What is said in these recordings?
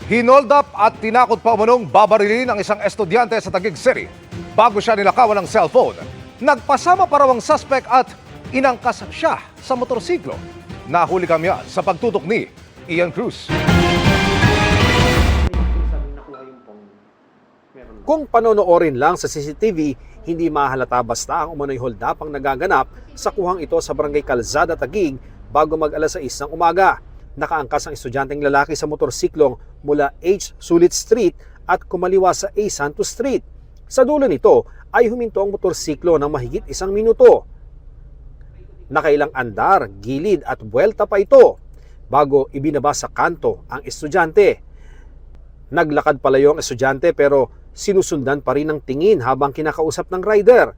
Hinold up at tinakot pa umanong babarilin ang isang estudyante sa Taguig City bago siya nilakawan ng cellphone. Nagpasama pa raw ang suspect at inangkas siya sa motorsiklo. Nahuli kami sa pagtutok ni Ian Cruz. Kung panonoorin lang sa CCTV, hindi mahalata basta ang umano'y hold up ang nagaganap sa kuhang ito sa Barangay Calzada, Taguig bago mag-alas 6 ng umaga. Nakaangkas ang estudyanteng lalaki sa motorsiklong mula H. Sulit Street at kumaliwa sa A. Santos Street. Sa dulo nito ay huminto ang motorsiklo ng mahigit 1 minuto. Nakailang andar, gilid at buwelta pa ito bago ibinaba sa kanto ang estudyante. Naglakad palayo ang estudyante pero sinusundan pa rin ng tingin habang kinakausap ng rider.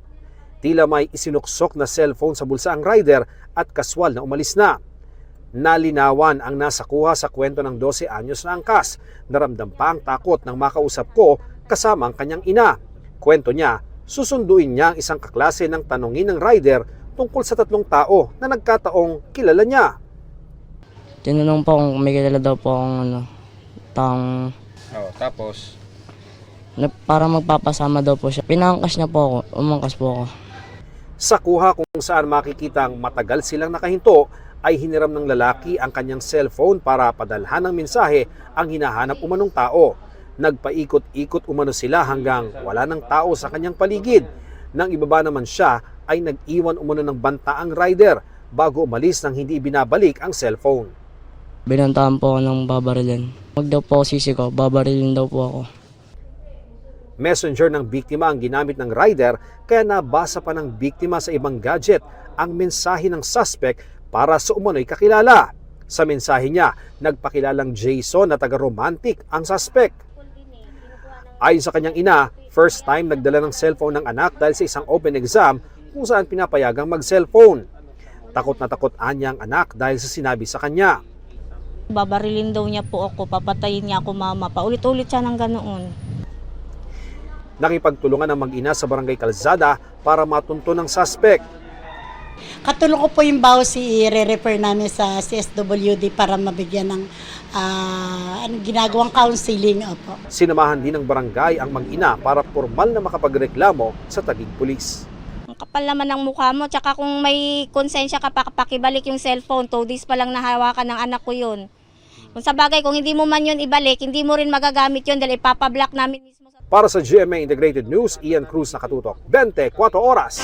Tila may isinuksok na cellphone sa bulsa ang rider at kaswal na umalis na. Nalinawan ang nasa kuha sa kwento ng 12 anyos na angkas. Naramdam pa ang takot ng makausap ko kasama ang kanyang ina. Kwento niya, susunduin niya ang isang kaklase ng tanungin ng rider tungkol sa 3 tao na nagkataong kilala niya. Tinanong po kung may kilala daw po akong tapos? para magpapasama daw po siya. Pinangkas niya po ako, umangkas po ako. Sa kuha kung saan makikita ang matagal silang nakahinto, ay hiniram ng lalaki ang kanyang cellphone para padalhan ng mensahe ang hinahanap umanong tao. Nagpaikot-ikot umano sila hanggang wala ng tao sa kanyang paligid. Nang ibaba naman siya ay nag-iwan umano ng banta ang rider bago umalis nang hindi binabalik ang cellphone. Binantaan po ako ng babarilin. Huwag daw po ako sisiko, babarilin daw po ako. Messenger ng biktima ang ginamit ng rider kaya nabasa pa ng biktima sa ibang gadget ang mensahe ng suspect para sa umano'y kakilala. Sa mensahe niya, nagpakilalang Jason na taga-romantic ang suspect. Ayon sa kanyang ina, first time nagdala ng cellphone ng anak dahil sa isang open exam kung saan pinapayagang mag-cellphone. Takot na takot anya ang anak dahil sa sinabi sa kanya. Babarilin daw niya po ako, papatayin niya ako mama. Paulit-ulit siya ng ganoon. Nakipagtulungan ng mag-ina sa Barangay Calzada para matunto ng suspect. Katulong ko po yung bawas i-refer namin sa CSWD para mabigyan ng ginagawang counseling. Opo. Sinamahan din ng barangay ang mag-ina para formal na makapagreklamo sa Taguig Police. Ang kapal naman ng mukha mo, tsaka kung may konsensya ka pa, pakibalik yung cellphone. 2 days pa lang nahawakan ng anak ko yun. Kung sa bagay, kung hindi mo man yun ibalik, hindi mo rin magagamit yun dahil ipapablock namin mismo. Para sa GMA Integrated News, Ian Cruz nakatutok, 24 oras.